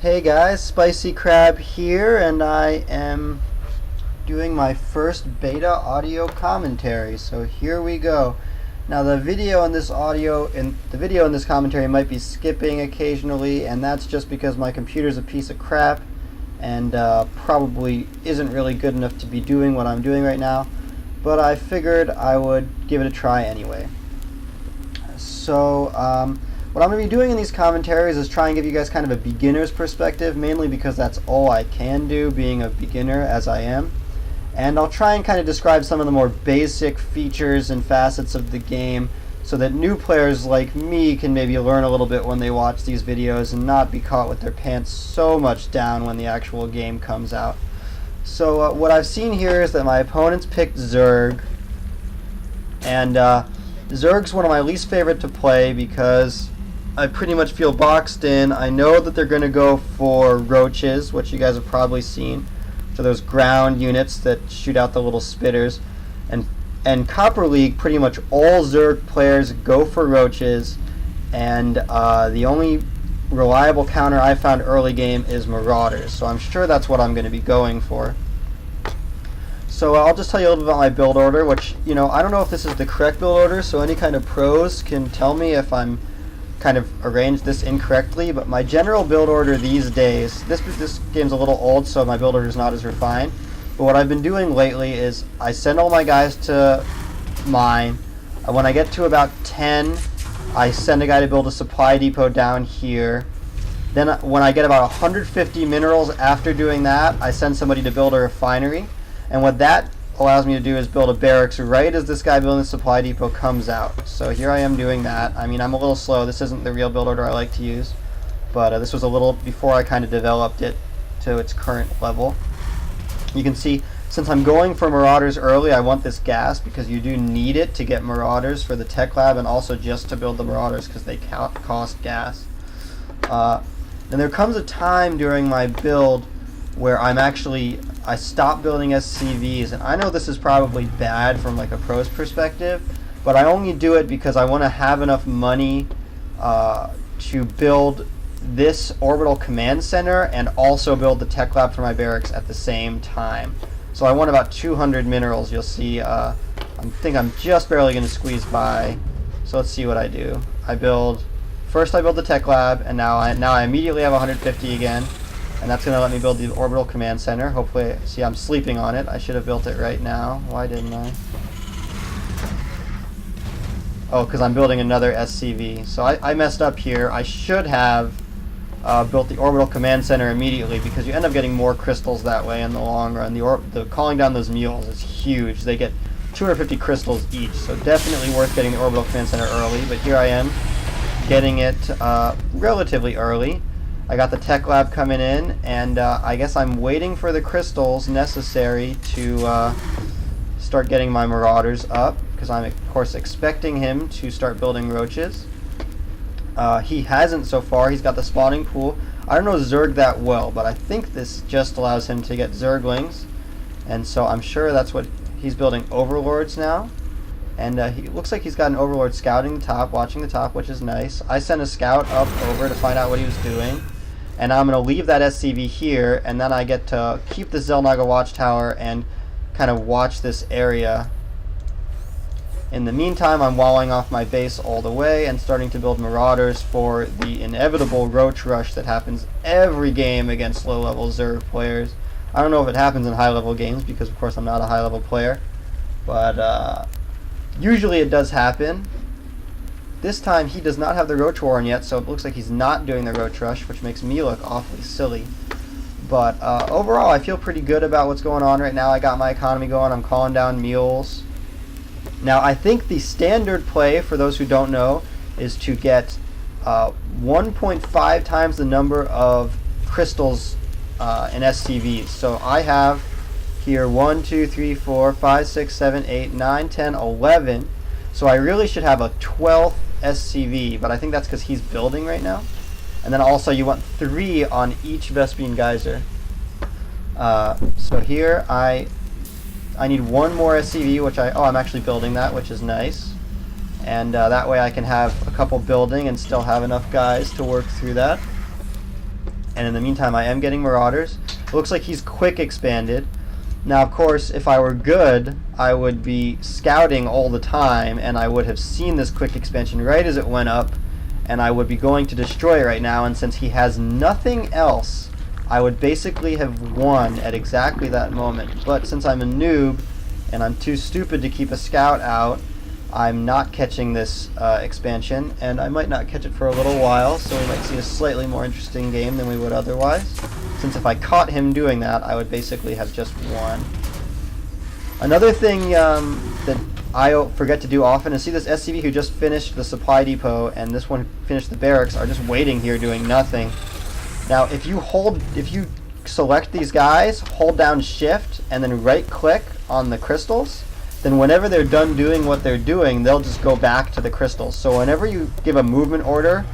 Hey guys, SpicyCrab here, and I am doing my first beta audio commentary. So here we go. Now the video in this commentary might be skipping occasionally, and that's just because my computer's a piece of crap and probably isn't really good enough to be doing what I'm doing right now. But I figured I would give it a try anyway. So what I'm going to be doing in these commentaries is try and give you guys kind of a beginner's perspective, mainly because that's all I can do, being a beginner as I am. And I'll try and kind of describe some of the more basic features and facets of the game so that new players like me can maybe learn a little bit when they watch these videos and not be caught with their pants so much down when the actual game comes out. So what I've seen here is that my opponents picked Zerg, and Zerg's one of my least favorite to play because I pretty much feel boxed in. I know that they're going to go for roaches, which you guys have probably seen. So those ground units that shoot out the little spitters. And Copper League, pretty much all Zerg players go for roaches, and the only reliable counter I found early game is marauders. So I'm sure that's what I'm going to be going for. So I'll just tell you a little bit about my build order, which, you know, I don't know if this is the correct build order, so any kind of pros can tell me if I'm kind of arranged this incorrectly, but my general build order these days, this game's a little old, so my build order is not as refined, but what I've been doing lately is I send all my guys to mine. When I get to about 10, I send a guy to build a supply depot down here. Then when I get about 150 minerals after doing that, I send somebody to build a refinery. And what that allows me to do is build a barracks right as this guy building the supply depot comes out. So here I am doing that. I mean, I'm a little slow. This isn't the real build order I like to use, but this was a little before I kind of developed it to its current level. You can see, since I'm going for marauders early, I want this gas because you do need it to get marauders for the tech lab and also just to build the marauders because they cost gas. And there comes a time during my build where I stop building SCVs, and I know this is probably bad from like a pro's perspective, but I only do it because I want to have enough money to build this orbital command center and also build the tech lab for my barracks at the same time. So I want about 200 minerals. You'll see I think I'm just barely going to squeeze by. So let's see what I do. First I build the tech lab, and now I immediately have 150 again. And that's going to let me build the orbital command center. Hopefully, see, I'm sleeping on it. I should have built it right now. Why didn't I? Oh, because I'm building another SCV. So I messed up here. I should have built the orbital command center immediately because you end up getting more crystals that way in the long run. The calling down those mules is huge. They get 250 crystals each. So definitely worth getting the orbital command center early. But here I am getting it relatively early. I got the tech lab coming in, and I guess I'm waiting for the crystals necessary to start getting my marauders up, because I'm of course expecting him to start building roaches. He hasn't so far. He's got the spawning pool. I don't know Zerg that well, but I think this just allows him to get zerglings, and so I'm sure that's what he's building. Overlords now, and he looks like he's got an overlord scouting the top, watching the top, which is nice. I sent a scout up over to find out what he was doing. And I'm going to leave that SCV here, and then I get to keep the Zelnaga watchtower and kind of watch this area. In the meantime, I'm walling off my base all the way and starting to build marauders for the inevitable roach rush that happens every game against low-level Zerg players. I don't know if it happens in high-level games because, of course, I'm not a high-level player, but usually it does happen. This time he does not have the roach warren yet, so it looks like he's not doing the roach rush, which makes me look awfully silly. But overall, I feel pretty good about what's going on right now. I got my economy going. I'm calling down mules. Now, I think the standard play, for those who don't know, is to get 1.5 times the number of crystals in SCVs. So I have here 1, 2, 3, 4, 5, 6, 7, 8, 9, 10, 11. So I really should have a 12th SCV, but I think that's because he's building right now. And then also you want 3 on each Vespene geyser. So here I need 1 more SCV, which I'm actually building that, which is nice. And that way I can have a couple building and still have enough guys to work through that. and in the meantime I am getting marauders. It looks like he's quick expanded. Now of course if I were good I would be scouting all the time and I would have seen this quick expansion right as it went up and I would be going to destroy it right now, and since he has nothing else I would basically have won at exactly that moment. But since I'm a noob and I'm too stupid to keep a scout out, I'm not catching this expansion, and I might not catch it for a little while, so we might see a slightly more interesting game than we would otherwise, since if I caught him doing that I would basically have just won. Another thing that I forget to do often is see this SCV who just finished the supply depot and this one finished the barracks are just waiting here doing nothing. Now if you select these guys, hold down shift and then right click on the crystals, then whenever they're done doing what they're doing, they'll just go back to the crystals. So whenever you give a movement order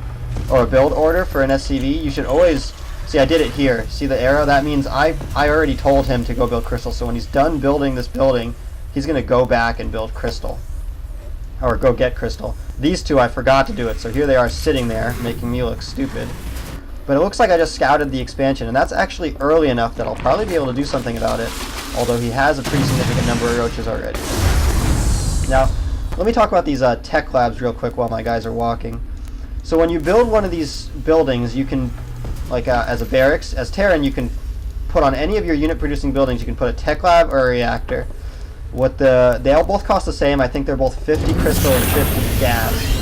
or a build order for an SCV, you should always see, I did it here. See the arrow? That means I already told him to go build crystal. So when he's done building this building, he's going to go back and build crystal. Or go get crystal. These two I forgot to do it, so here they are sitting there making me look stupid. But it looks like I just scouted the expansion, and that's actually early enough that I'll probably be able to do something about it, although he has a pretty significant number of roaches already. Now, let me talk about these tech labs real quick while my guys are walking. So when you build one of these buildings, you can, like as a barracks, as Terran, you can put on any of your unit producing buildings, you can put a tech lab or a reactor. They all both cost the same. I think they're both 50 crystal and 50 gas.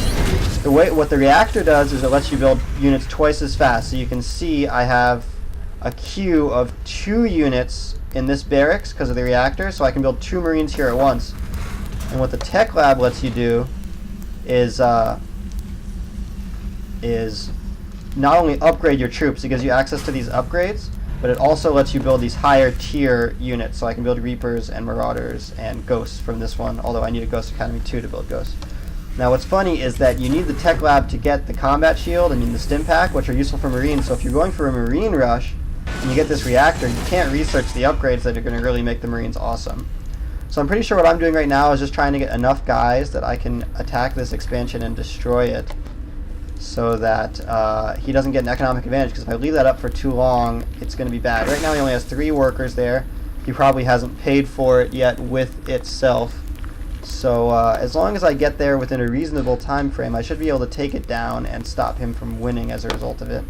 What the reactor does is it lets you build units twice as fast. So you can see I have a queue of 2 units in this barracks because of the reactor, so I can build 2 marines here at once. And what the tech lab lets you do is not only upgrade your troops, it gives you access to these upgrades, but it also lets you build these higher tier units. So I can build Reapers and Marauders and Ghosts from this one, although I need a Ghost Academy 2 to build Ghosts. Now what's funny is that you need the tech lab to get the combat shield and the stim pack, which are useful for Marines. So if you're going for a Marine rush and you get this reactor, you can't research the upgrades that are going to really make the Marines awesome. So I'm pretty sure what I'm doing right now is just trying to get enough guys that I can attack this expansion and destroy it, so that he doesn't get an economic advantage, because if I leave that up for too long, it's going to be bad. Right now he only has 3 workers there. He probably hasn't paid for it yet with itself. So as long as I get there within a reasonable time frame, I should be able to take it down and stop him from winning as a result of it.